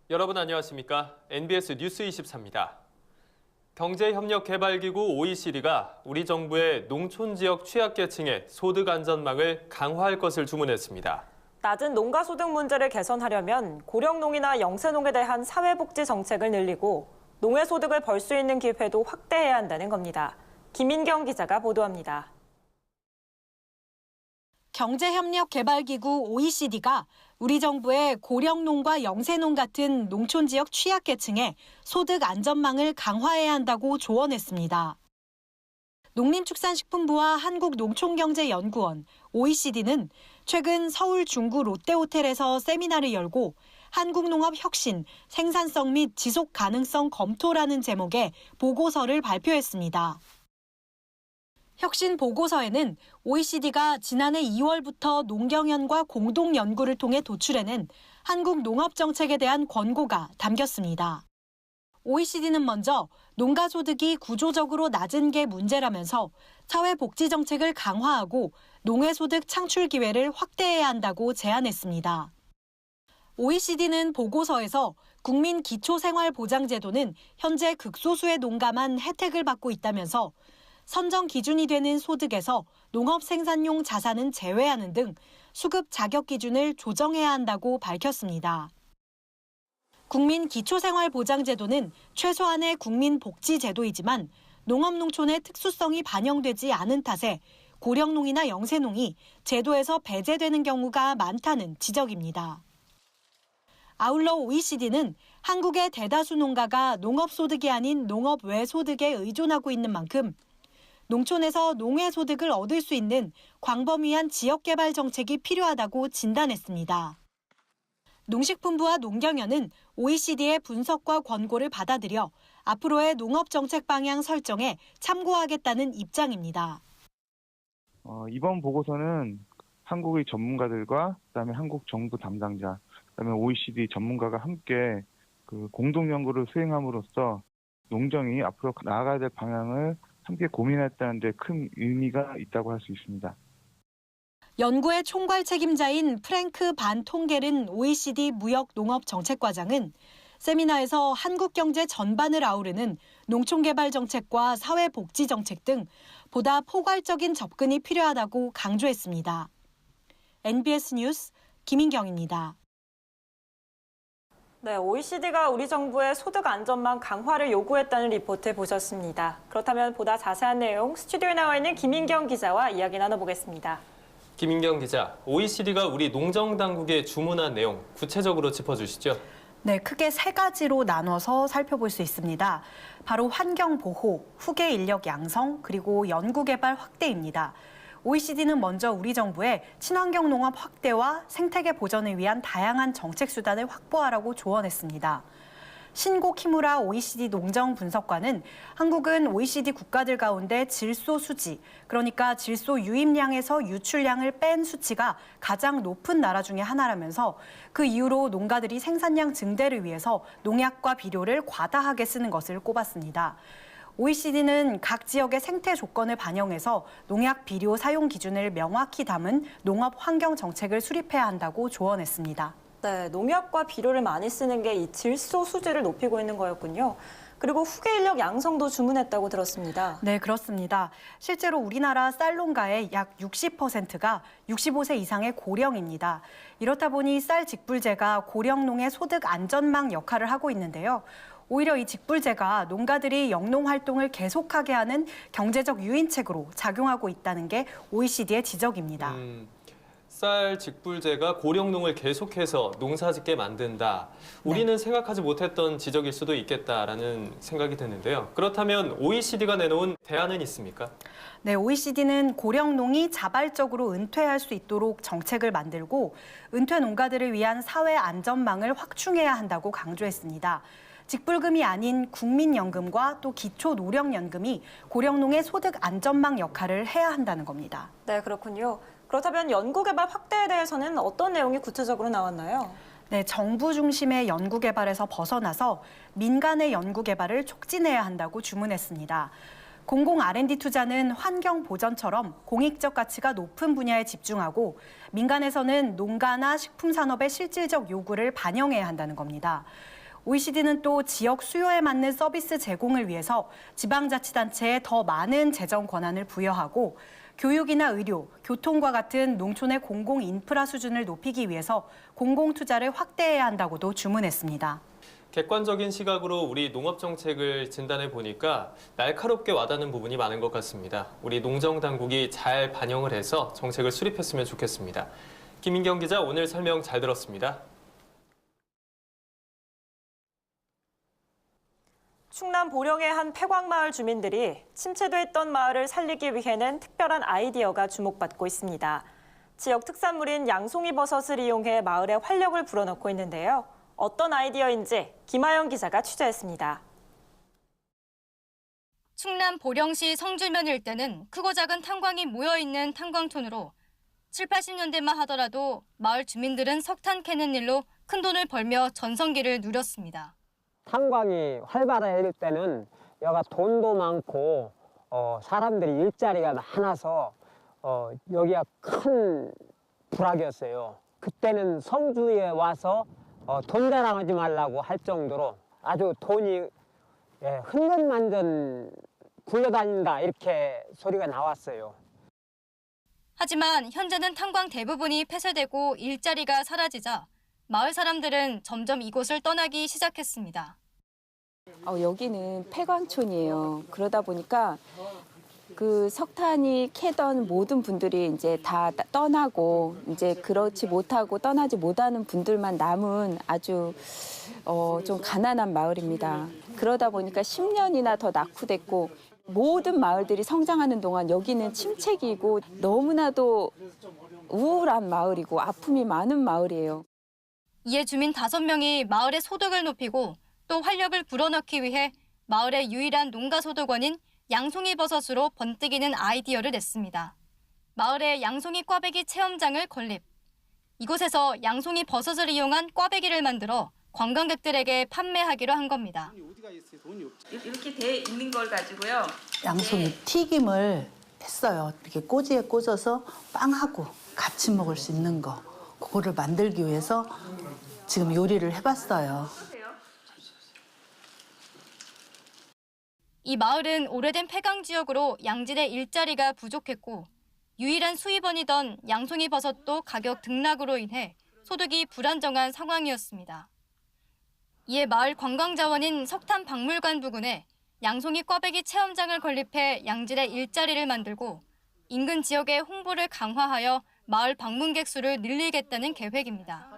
여러분 안녕하십니까? NBS 뉴스 24입니다. 경제협력개발기구 OECD가 우리 정부의 농촌지역 취약계층의 소득 안전망을 강화할 것을 주문했습니다. 낮은 농가소득 문제를 개선하려면 고령농이나 영세농에 대한 사회복지 정책을 늘리고 농해소득을 벌 수 있는 기회도 확대해야 한다는 겁니다. 김인경 기자가 보도합니다. 경제협력개발기구 OECD가 우리 정부의 고령농과 영세농 같은 농촌지역 취약계층의 소득 안전망을 강화해야 한다고 조언했습니다. 농림축산식품부와 한국농촌경제연구원, OECD는 최근 서울 중구 롯데호텔에서 세미나를 열고 한국농업혁신, 생산성 및 지속가능성 검토라는 제목의 보고서를 발표했습니다. 혁신 보고서에는 OECD가 지난해 2월부터 농경연과 공동 연구를 통해 도출해낸 한국 농업 정책에 대한 권고가 담겼습니다. OECD는 먼저 농가 소득이 구조적으로 낮은 게 문제라면서 사회복지 정책을 강화하고 농해소득 창출 기회를 확대해야 한다고 제안했습니다. OECD는 보고서에서 국민 기초생활보장제도는 현재 극소수의 농가만 혜택을 받고 있다면서 선정 기준이 되는 소득에서 농업 생산용 자산은 제외하는 등 수급 자격 기준을 조정해야 한다고 밝혔습니다. 국민기초생활보장제도는 최소한의 국민복지제도이지만 농업농촌의 특수성이 반영되지 않은 탓에 고령농이나 영세농이 제도에서 배제되는 경우가 많다는 지적입니다. 아울러 OECD는 한국의 대다수 농가가 농업소득이 아닌 농업 외소득에 의존하고 있는 만큼 농촌에서 농해소득을 얻을 수 있는 광범위한 지역개발 정책이 필요하다고 진단했습니다. 농식품부와 농경연은 OECD의 분석과 권고를 받아들여 앞으로의 농업정책 방향 설정에 참고하겠다는 입장입니다. 이번 보고서는 한국의 전문가들과 그다음에 한국 정부 담당자, 그다음에 OECD 전문가가 함께 공동 연구를 수행함으로써 농정이 앞으로 나아가야 될 방향을 함께 고민했다는 데 큰 의미가 있다고 할 수 있습니다. 연구의 총괄 책임자인 프랭크 반 통겔은 OECD 무역농업정책과장은 세미나에서 한국 경제 전반을 아우르는 농촌개발 정책과 사회복지 정책 등 보다 포괄적인 접근이 필요하다고 강조했습니다. NBS 뉴스 김인경입니다. 네, OECD가 우리 정부의 소득 안전망 강화를 요구했다는 리포트 보셨습니다. 그렇다면 보다 자세한 내용 스튜디오에 나와 있는 김인경 기자와 이야기 나눠보겠습니다. 김인경 기자, OECD가 우리 농정당국에 주문한 내용 구체적으로 짚어주시죠. 네, 크게 세 가지로 나눠서 살펴볼 수 있습니다. 바로 환경보호, 후계 인력 양성, 그리고 연구개발 확대입니다. OECD는 먼저 우리 정부에 친환경 농업 확대와 생태계 보전을 위한 다양한 정책 수단을 확보하라고 조언했습니다. 신고 키무라 OECD 농정 분석관은 한국은 OECD 국가들 가운데 질소 수지, 그러니까 질소 유입량에서 유출량을 뺀 수치가 가장 높은 나라 중에 하나라면서 그 이후로 농가들이 생산량 증대를 위해서 농약과 비료를 과다하게 쓰는 것을 꼽았습니다. OECD는 각 지역의 생태 조건을 반영해서 농약 비료 사용 기준을 명확히 담은 농업 환경 정책을 수립해야 한다고 조언했습니다. 네, 농약과 비료를 많이 쓰는 게 이 질소 수지를 높이고 있는 거였군요. 그리고 후계 인력 양성도 주문했다고 들었습니다. 네, 그렇습니다. 실제로 우리나라 쌀 농가의 약 60%가 65세 이상의 고령입니다. 이렇다 보니 쌀 직불제가 고령농의 소득 안전망 역할을 하고 있는데요. 오히려 이 직불제가 농가들이 영농 활동을 계속하게 하는 경제적 유인책으로 작용하고 있다는 게 OECD의 지적입니다. 쌀 직불제가 고령농을 계속해서 농사짓게 만든다. 우리는 생각하지 못했던 지적일 수도 있겠다라는 생각이 드는데요. 그렇다면 OECD가 내놓은 대안은 있습니까? 네, OECD는 고령농이 자발적으로 은퇴할 수 있도록 정책을 만들고 은퇴 농가들을 위한 사회 안전망을 확충해야 한다고 강조했습니다. 직불금이 아닌 국민연금과 또 기초노령연금이 고령농의 소득 안전망 역할을 해야 한다는 겁니다. 네, 그렇군요. 그렇다면 연구개발 확대에 대해서는 어떤 내용이 구체적으로 나왔나요? 네, 정부 중심의 연구개발에서 벗어나서 민간의 연구개발을 촉진해야 한다고 주문했습니다. 공공 R&D 투자는 환경 보전처럼 공익적 가치가 높은 분야에 집중하고 민간에서는 농가나 식품 산업의 실질적 요구를 반영해야 한다는 겁니다. OECD는 또 지역 수요에 맞는 서비스 제공을 위해서 지방자치단체에 더 많은 재정 권한을 부여하고 교육이나 의료, 교통과 같은 농촌의 공공 인프라 수준을 높이기 위해서 공공 투자를 확대해야 한다고도 주문했습니다. 객관적인 시각으로 우리 농업 정책을 진단해 보니까 날카롭게 와닿는 부분이 많은 것 같습니다. 우리 농정 당국이 잘 반영을 해서 정책을 수립했으면 좋겠습니다. 김인경 기자, 오늘 설명 잘 들었습니다. 충남 보령의 한 폐광마을 주민들이 침체됐던 마을을 살리기 위해는 특별한 아이디어가 주목받고 있습니다. 지역 특산물인 양송이 버섯을 이용해 마을에 활력을 불어넣고 있는데요. 어떤 아이디어인지 김하영 기자가 취재했습니다. 충남 보령시 성주면 일대는 크고 작은 탄광이 모여있는 탄광촌으로 7, 80년대만 하더라도 마을 주민들은 석탄 캐는 일로 큰돈을 벌며 전성기를 누렸습니다. 탄광이 활발할 때는 여기가 돈도 많고 사람들이 일자리가 많아서 여기가 큰 부락이었어요. 그때는 성주에 와서 돈 자랑하지 말라고 할 정도로 아주 돈이 흥건만전 굴러다닌다 이렇게 소리가 나왔어요. 하지만 현재는 탄광 대부분이 폐쇄되고 일자리가 사라지자 마을 사람들은 점점 이곳을 떠나기 시작했습니다. 여기는 폐광촌이에요. 그러다 보니까 그 석탄이 캐던 모든 분들이 이제 다 떠나고 이제 그렇지 못하고 떠나지 못하는 분들만 남은 아주 좀 가난한 마을입니다. 그러다 보니까 10년이나 더 낙후됐고 모든 마을들이 성장하는 동안 여기는 침체기고 너무나도 우울한 마을이고 아픔이 많은 마을이에요. 이에 주민 5명이 마을의 소득을 높이고 또 활력을 불어넣기 위해 마을의 유일한 농가 소득원인 양송이 버섯으로 번뜩이는 아이디어를 냈습니다. 마을에 양송이 꽈배기 체험장을 건립. 이곳에서 양송이 버섯을 이용한 꽈배기를 만들어 관광객들에게 판매하기로 한 겁니다. 이렇게 돼 있는 걸 가지고요. 양송이 튀김을 했어요. 이렇게 꼬지에 꽂아서 빵하고 같이 먹을 수 있는 거. 그거를 만들기 위해서 지금 요리를 해봤어요. 이 마을은 오래된 폐광 지역으로 양질의 일자리가 부족했고 유일한 수입원이던 양송이 버섯도 가격 등락으로 인해 소득이 불안정한 상황이었습니다. 이에 마을 관광자원인 석탄박물관 부근에 양송이 꽈배기 체험장을 건립해 양질의 일자리를 만들고 인근 지역의 홍보를 강화하여 마을 방문객 수를 늘리겠다는 계획입니다.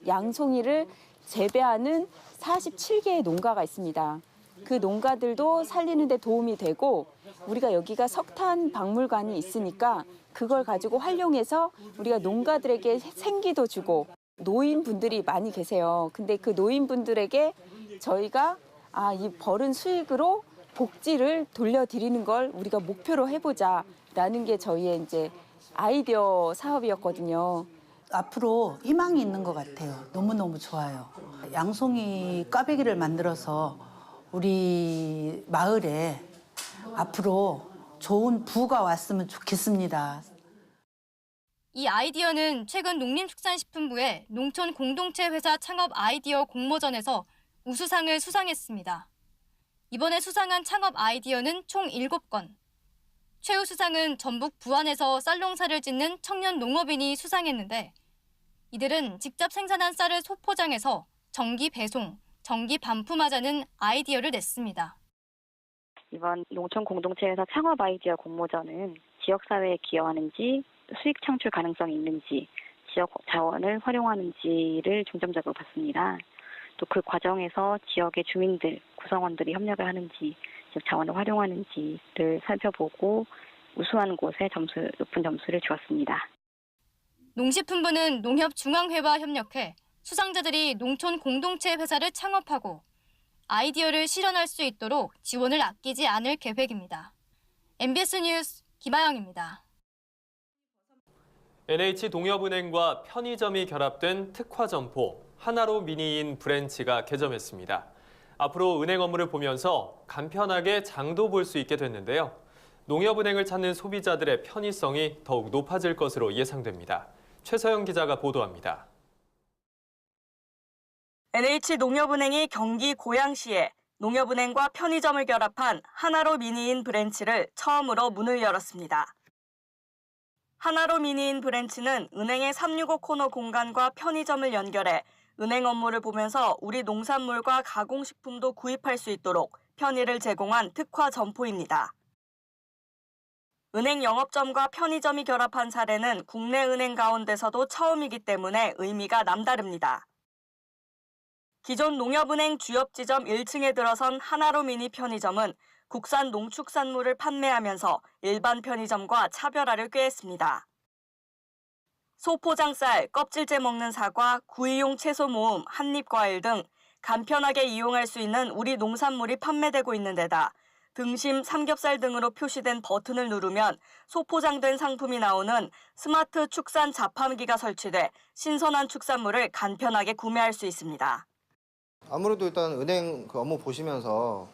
양송이를 재배하는 47개의 농가가 있습니다. 그 농가들도 살리는 데 도움이 되고 우리가 여기가 석탄 박물관이 있으니까 그걸 가지고 활용해서 우리가 농가들에게 생기도 주고 노인분들이 많이 계세요. 근데 그 노인분들에게 저희가 이 벌은 수익으로 복지를 돌려드리는 걸 우리가 목표로 해보자라는 게 저희의 이제 아이디어 사업이었거든요. 앞으로 희망이 있는 것 같아요. 너무너무 좋아요. 양송이 꽈배기를 만들어서 우리 마을에 앞으로 좋은 부가 왔으면 좋겠습니다. 이 아이디어는 최근 농림축산식품부의 농촌 공동체 회사 창업 아이디어 공모전에서 우수상을 수상했습니다. 이번에 수상한 창업 아이디어는 총 7건. 최우수상은 전북 부안에서 쌀농사를 짓는 청년 농업인이 수상했는데 이들은 직접 생산한 쌀을 소포장해서 정기 배송, 정기 반품하자는 아이디어를 냈습니다. 이번 농촌 공동체에서 창업 아이디어 공모전은 지역사회에 기여하는지, 수익 창출 가능성이 있는지, 지역 자원을 활용하는지를 중점적으로 봤습니다. 또 그 과정에서 지역의 주민들, 구성원들이 협력을 하는지, 지역 자원을 활용하는지를 살펴보고 우수한 곳에 높은 점수를 주었습니다. 농식품부는 농협중앙회와 협력해 수상자들이 농촌 공동체 회사를 창업하고 아이디어를 실현할 수 있도록 지원을 아끼지 않을 계획입니다. MBS 뉴스 김하영입니다. NH동협은행과 편의점이 결합된 특화점포 하나로 미니인 브랜치가 개점했습니다. 앞으로 은행 업무를 보면서 간편하게 장도 볼 수 있게 됐는데요. 농협은행을 찾는 소비자들의 편의성이 더욱 높아질 것으로 예상됩니다. 최서영 기자가 보도합니다. NH농협은행이 경기 고양시에 농협은행과 편의점을 결합한 하나로 미니인 브랜치를 처음으로 문을 열었습니다. 하나로 미니인 브랜치는 은행의 365 코너 공간과 편의점을 연결해 은행 업무를 보면서 우리 농산물과 가공식품도 구입할 수 있도록 편의를 제공한 특화 점포입니다. 은행 영업점과 편의점이 결합한 사례는 국내 은행 가운데서도 처음이기 때문에 의미가 남다릅니다. 기존 농협은행 주협지점 1층에 들어선 하나로 미니 편의점은 국산 농축산물을 판매하면서 일반 편의점과 차별화를 꾀했습니다. 소포장쌀, 껍질째 먹는 사과, 구이용 채소 모음, 한입과일 등 간편하게 이용할 수 있는 우리 농산물이 판매되고 있는 데다 등심, 삼겹살 등으로 표시된 버튼을 누르면 소포장된 상품이 나오는 스마트 축산 자판기가 설치돼 신선한 축산물을 간편하게 구매할 수 있습니다. 아무래도 일단 은행 업무 보시면서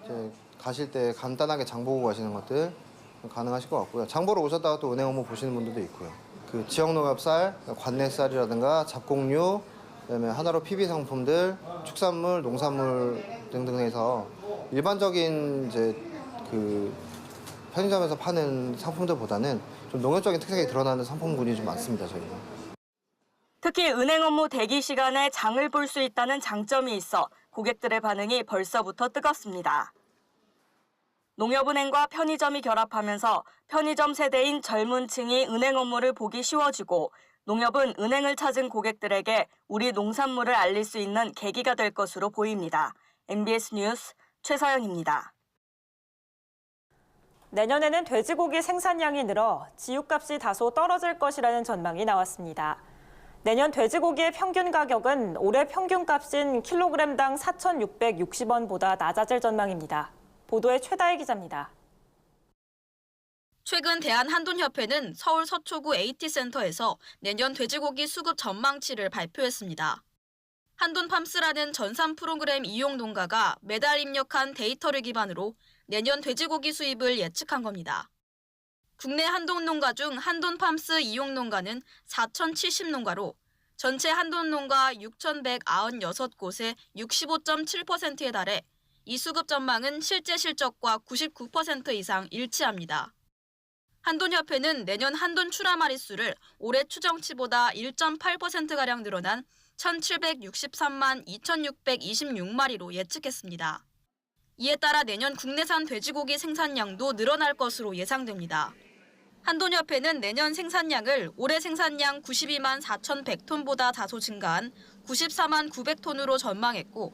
이제 가실 때 간단하게 장 보고 가시는 것들 가능하실 것 같고요. 장 보러 오셨다가 또 은행 업무 보시는 분들도 있고요. 그 지역농협쌀, 관내쌀이라든가 잡곡류, 그다음에 하나로 PB 상품들, 축산물, 농산물 등등 해서 일반적인 이제 그 편의점에서 파는 상품들보다는 좀 농협적인 특색이 드러나는 상품군이 좀 많습니다, 저희는. 특히 은행 업무 대기 시간에 장을 볼 수 있다는 장점이 있어 고객들의 반응이 벌써부터 뜨겁습니다. 농협은행과 편의점이 결합하면서 편의점 세대인 젊은 층이 은행 업무를 보기 쉬워지고 농협은 은행을 찾은 고객들에게 우리 농산물을 알릴 수 있는 계기가 될 것으로 보입니다. MBS 뉴스 최서영입니다. 내년에는 돼지고기 생산량이 늘어 지육값이 다소 떨어질 것이라는 전망이 나왔습니다. 내년 돼지고기의 평균 가격은 올해 평균값인 킬로그램당 4,660원보다 낮아질 전망입니다. 보도에 최다혜 기자입니다. 최근 대한한돈협회는 서울 서초구 AT센터에서 내년 돼지고기 수급 전망치를 발표했습니다. 한돈팜스라는 전산 프로그램 이용 농가가 매달 입력한 데이터를 기반으로 내년 돼지고기 수입을 예측한 겁니다. 국내 한돈 농가 중 한돈팜스 이용 농가는 4,070농가로 전체 한돈 농가 6,196곳의 65.7%에 달해 이 수급 전망은 실제 실적과 99% 이상 일치합니다. 한돈협회는 내년 한돈 출하 마리수를 올해 추정치보다 1.8%가량 늘어난 1,763만 2,626마리로 예측했습니다. 이에 따라 내년 국내산 돼지고기 생산량도 늘어날 것으로 예상됩니다. 한돈협회는 내년 생산량을 올해 생산량 92만 4,100톤보다 다소 증가한 94만 900톤으로 전망했고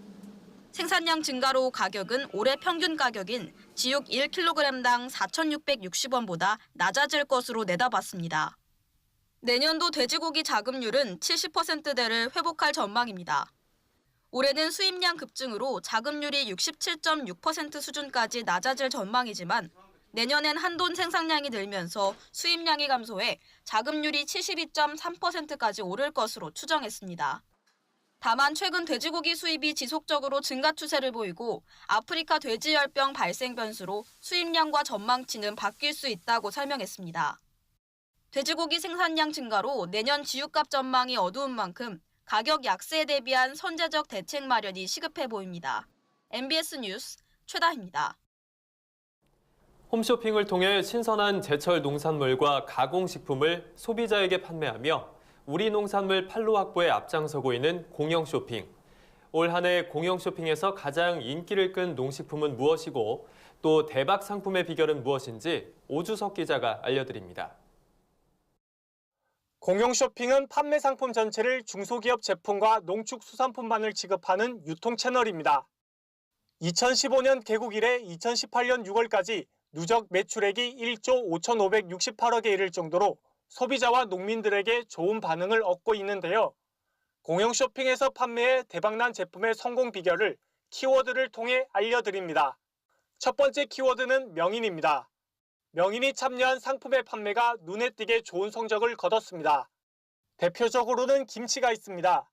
생산량 증가로 가격은 올해 평균 가격인 지육 1kg당 4,660원보다 낮아질 것으로 내다봤습니다. 내년도 돼지고기 자급률은 70%대를 회복할 전망입니다. 올해는 수입량 급증으로 자급률이 67.6% 수준까지 낮아질 전망이지만 내년엔 한돈 생산량이 늘면서 수입량이 감소해 자급률이 72.3%까지 오를 것으로 추정했습니다. 다만 최근 돼지고기 수입이 지속적으로 증가 추세를 보이고 아프리카 돼지열병 발생 변수로 수입량과 전망치는 바뀔 수 있다고 설명했습니다. 돼지고기 생산량 증가로 내년 지육값 전망이 어두운 만큼 가격 약세에 대비한 선제적 대책 마련이 시급해 보입니다. MBS 뉴스 최다희입니다. 홈쇼핑을 통해 신선한 제철 농산물과 가공식품을 소비자에게 판매하며 우리 농산물 판로 확보에 앞장서고 있는 공영쇼핑. 올 한 해 공영쇼핑에서 가장 인기를 끈 농식품은 무엇이고 또 대박 상품의 비결은 무엇인지 오주석 기자가 알려드립니다. 공영쇼핑은 판매 상품 전체를 중소기업 제품과 농축수산품만을 지급하는 유통 채널입니다. 2015년 개국 이래 2018년 6월까지 누적 매출액이 1조 5,568억에 이를 정도로 소비자와 농민들에게 좋은 반응을 얻고 있는데요. 공영쇼핑에서 판매해 대박난 제품의 성공 비결을 키워드를 통해 알려드립니다. 첫 번째 키워드는 명인입니다. 명인이 참여한 상품의 판매가 눈에 띄게 좋은 성적을 거뒀습니다. 대표적으로는 김치가 있습니다.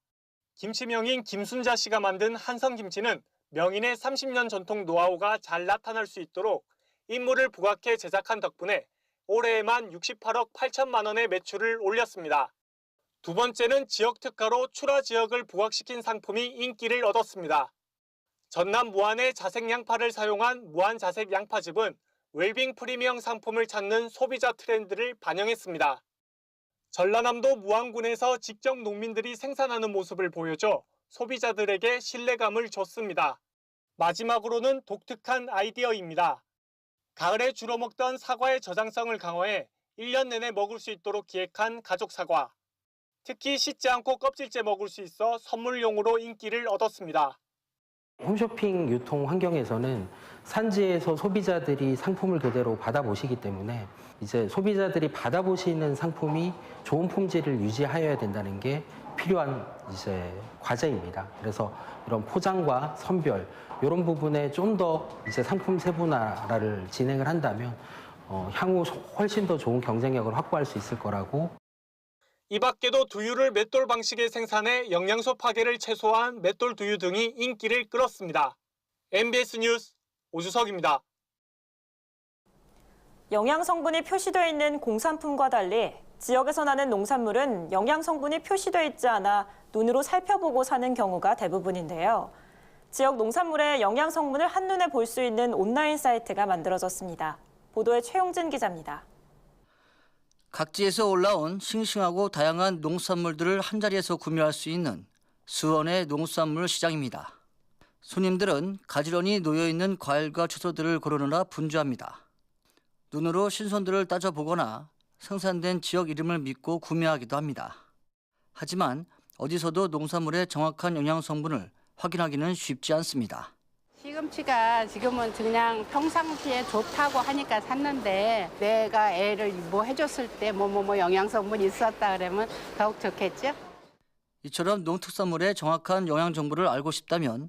김치명인 김순자 씨가 만든 한성김치는 명인의 30년 전통 노하우가 잘 나타날 수 있도록 인물을 부각해 제작한 덕분에 올해에만 68억 8천만 원의 매출을 올렸습니다. 두 번째는 지역 특가로 출하 지역을 부각시킨 상품이 인기를 얻었습니다. 전남 무안의 자색 양파를 사용한 무안 자색 양파즙은 웰빙 프리미엄 상품을 찾는 소비자 트렌드를 반영했습니다. 전라남도 무안군에서 직접 농민들이 생산하는 모습을 보여줘 소비자들에게 신뢰감을 줬습니다. 마지막으로는 독특한 아이디어입니다. 가을에 주로 먹던 사과의 저장성을 강화해 1년 내내 먹을 수 있도록 기획한 가족 사과. 특히 씻지 않고 껍질째 먹을 수 있어 선물용으로 인기를 얻었습니다. 홈쇼핑 유통 환경에서는 산지에서 소비자들이 상품을 그대로 받아보시기 때문에 이제 소비자들이 받아보시는 상품이 좋은 품질을 유지하여야 된다는 게 필요한 이제 과제입니다. 그래서 이런 포장과 선별 이런 부분에 좀 더 이제 상품 세분화를 진행을 한다면 향후 훨씬 더 좋은 경쟁력을 확보할 수 있을 거라고. 이 밖에도 두유를 맷돌 방식의 생산해 영양소 파괴를 최소화한 맷돌 두유 등이 인기를 끌었습니다. MBS 뉴스 오주석입니다. 영양 성분이 표시되어 있는 공산품과 달리 지역에서 나는 농산물은 영양 성분이 표시되어 있지 않아 눈으로 살펴보고 사는 경우가 대부분인데요. 지역 농산물의 영양 성분을 한눈에 볼 수 있는 온라인 사이트가 만들어졌습니다. 보도에 최용진 기자입니다. 각지에서 올라온 싱싱하고 다양한 농산물들을 한자리에서 구매할 수 있는 수원의 농산물 시장입니다. 손님들은 가지런히 놓여있는 과일과 채소들을 고르느라 분주합니다. 눈으로 신선도를 따져보거나 생산된 지역 이름을 믿고 구매하기도 합니다. 하지만 어디서도 농산물의 정확한 영양 성분을 확인하기는 쉽지 않습니다. 시금치가 지금은 그냥 평상시에 좋다고 하니까 샀는데 내가 애를 뭐 해줬을 때 뭐 영양성분이 있었다 그러면 더욱 좋겠죠? 이처럼 농특산물의 정확한 영양 정보를 알고 싶다면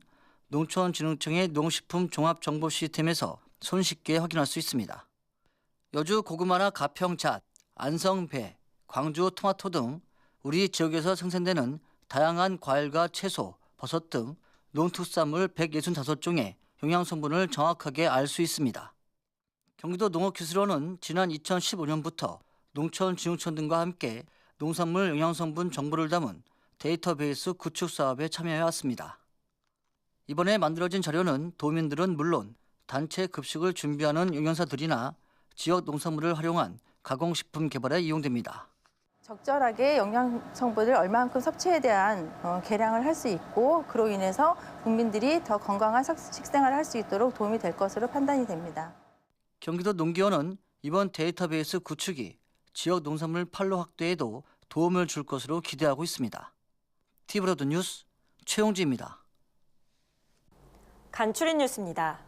농촌진흥청의 농식품 종합정보 시스템에서 손쉽게 확인할 수 있습니다. 여주 고구마나 가평잣, 안성배, 광주 토마토 등 우리 지역에서 생산되는 다양한 과일과 채소, 버섯 등 농특산물 165종의 영양 성분을 정확하게 알 수 있습니다. 경기도 농업기술원은 지난 2015년부터 농촌진흥청 등과 함께 농산물 영양 성분 정보를 담은 데이터베이스 구축 사업에 참여해 왔습니다. 이번에 만들어진 자료는 도민들은 물론 단체 급식을 준비하는 영양사들이나 지역 농산물을 활용한 가공식품 개발에 이용됩니다. 적절하게 영양 성분을 얼마만큼 섭취에 대한 계량을 할 수 있고 그로 인해서 국민들이 더 건강한 식생활을 할 수 있도록 도움이 될 것으로 판단이 됩니다. 경기도 농기원은 이번 데이터베이스 구축이 지역 농산물 판로 확대에도 도움을 줄 것으로 기대하고 있습니다. TV로드 뉴스 최용지입니다. 간추린 뉴스입니다.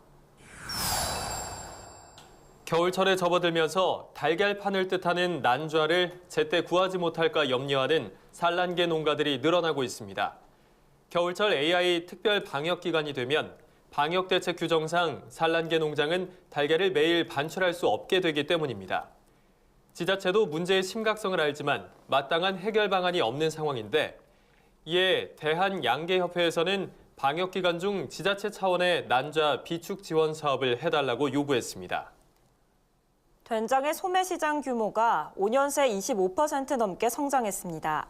겨울철에 접어들면서 달걀판을 뜻하는 난좌를 제때 구하지 못할까 염려하는 산란계 농가들이 늘어나고 있습니다. 겨울철 AI 특별 방역 기간이 되면 방역대책 규정상 산란계 농장은 달걀을 매일 반출할 수 없게 되기 때문입니다. 지자체도 문제의 심각성을 알지만 마땅한 해결 방안이 없는 상황인데 이에 대한양계협회에서는 방역 기간 중 지자체 차원의 난좌 비축 지원 사업을 해달라고 요구했습니다. 된장의 소매 시장 규모가 5년 새 25% 넘게 성장했습니다.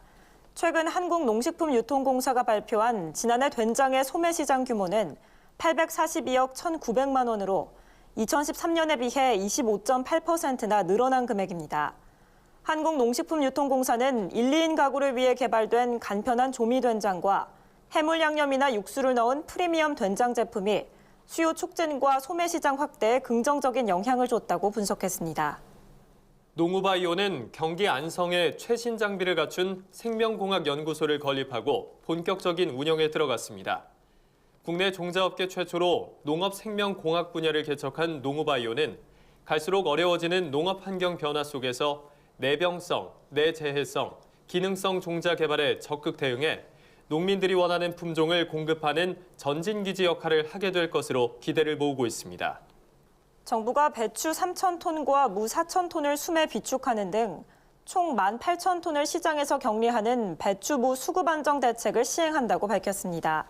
최근 한국농식품유통공사가 발표한 지난해 된장의 소매 시장 규모는 842억 1,900만 원으로 2013년에 비해 25.8%나 늘어난 금액입니다. 한국농식품유통공사는 1, 2인 가구를 위해 개발된 간편한 조미된장과 해물 양념이나 육수를 넣은 프리미엄 된장 제품이 수요 촉진과 소매 시장 확대에 긍정적인 영향을 줬다고 분석했습니다. 농우바이오는 경기 안성에 최신 장비를 갖춘 생명공학연구소를 건립하고 본격적인 운영에 들어갔습니다. 국내 종자업계 최초로 농업생명공학 분야를 개척한 농우바이오는 갈수록 어려워지는 농업 환경 변화 속에서 내병성, 내재해성, 기능성 종자 개발에 적극 대응해 농민들이 원하는 품종을 공급하는 전진기지 역할을 하게 될 것으로 기대를 모으고 있습니다. 정부가 배추 3,000톤과 무 4,000톤을 수매 비축하는 등 총 18,000톤을 시장에서 격리하는 배추무 수급 안정 대책을 시행한다고 밝혔습니다.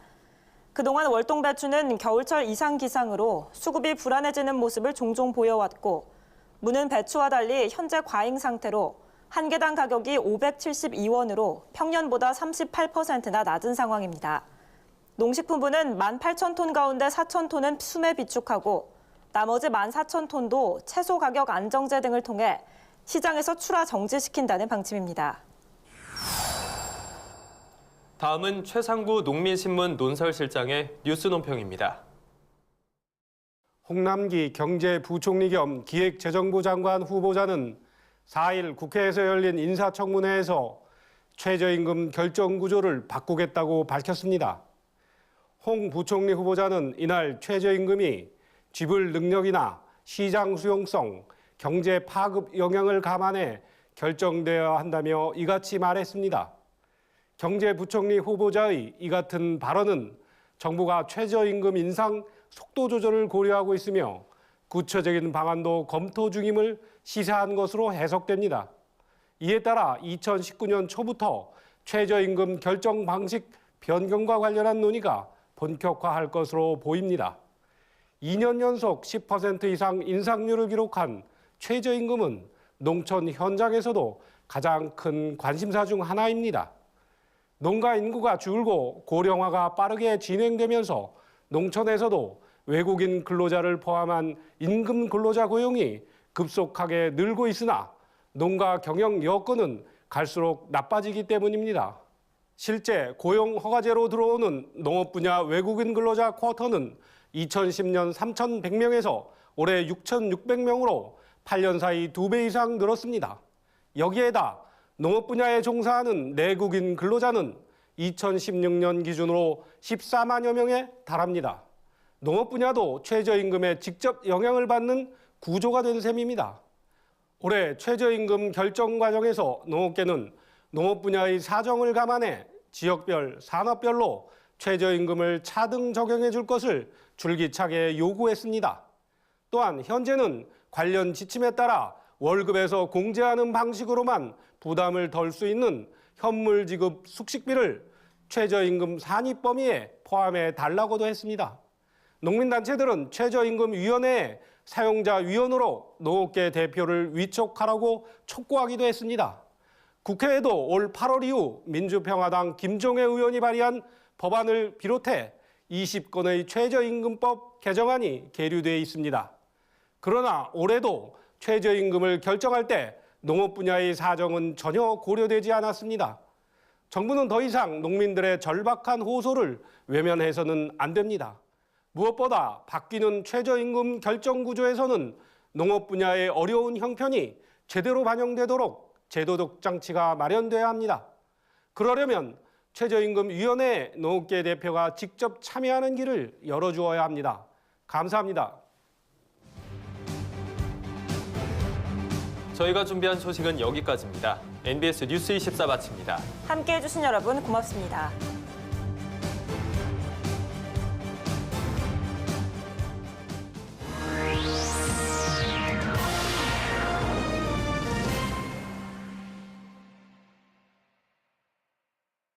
그동안 월동 배추는 겨울철 이상 기상으로 수급이 불안해지는 모습을 종종 보여왔고 무는 배추와 달리 현재 과잉 상태로 한 개당 가격이 572원으로 평년보다 38%나 낮은 상황입니다. 농식품부는 18,000톤 가운데 4,000톤은 숨에 비축하고 나머지 14,000톤도 채소 가격 안정제 등을 통해 시장에서 출하 정지시킨다는 방침입니다. 다음은 최상구 농민신문 논설실장의 뉴스 논평입니다. 홍남기 경제부총리 겸 기획재정부 장관 후보자는 4일 국회에서 열린 인사청문회에서 최저임금 결정 구조를 바꾸겠다고 밝혔습니다. 홍 부총리 후보자는 이날 최저임금이 지불 능력이나 시장 수용성, 경제 파급 영향을 감안해 결정되어야 한다며 이같이 말했습니다. 경제부총리 후보자의 이 같은 발언은 정부가 최저임금 인상 속도 조절을 고려하고 있으며 구체적인 방안도 검토 중임을 시사한 것으로 해석됩니다. 이에 따라 2019년 초부터 최저임금 결정 방식 변경과 관련한 논의가 본격화할 것으로 보입니다. 2년 연속 10% 이상 인상률을 기록한 최저임금은 농촌 현장에서도 가장 큰 관심사 중 하나입니다. 농가 인구가 줄고 고령화가 빠르게 진행되면서 농촌에서도 외국인 근로자를 포함한 임금 근로자 고용이 급속하게 늘고 있으나 농가 경영 여건은 갈수록 나빠지기 때문입니다. 실제 고용 허가제로 들어오는 농업 분야 외국인 근로자 쿼터는 2010년 3,100명에서 올해 6,600명으로 8년 사이 2배 이상 늘었습니다. 여기에다 농업 분야에 종사하는 내국인 근로자는 2016년 기준으로 14만여 명에 달합니다. 농업 분야도 최저임금에 직접 영향을 받는 구조가 된 셈입니다. 올해 최저임금 결정 과정에서 농업계는 농업 분야의 사정을 감안해 지역별, 산업별로 최저임금을 차등 적용해 줄 것을 줄기차게 요구했습니다. 또한 현재는 관련 지침에 따라 월급에서 공제하는 방식으로만 부담을 덜 수 있는 현물 지급 숙식비를 최저임금 산입 범위에 포함해 달라고도 했습니다. 농민단체들은 최저임금위원회에 사용자위원으로 농업계 대표를 위촉하라고 촉구하기도 했습니다. 국회에도 올 8월 이후 민주평화당 김종애 의원이 발의한 법안을 비롯해 20건의 최저임금법 개정안이 계류돼 있습니다. 그러나 올해도 최저임금을 결정할 때 농업 분야의 사정은 전혀 고려되지 않았습니다. 정부는 더 이상 농민들의 절박한 호소를 외면해서는 안 됩니다. 무엇보다 바뀌는 최저임금 결정 구조에서는 농업 분야의 어려운 형편이 제대로 반영되도록 제도적 장치가 마련돼야 합니다. 그러려면 최저임금위원회에 농업계 대표가 직접 참여하는 길을 열어주어야 합니다. 감사합니다. 저희가 준비한 소식은 여기까지입니다. NBS 뉴스 24 마칩니다. 함께해 주신 여러분 고맙습니다.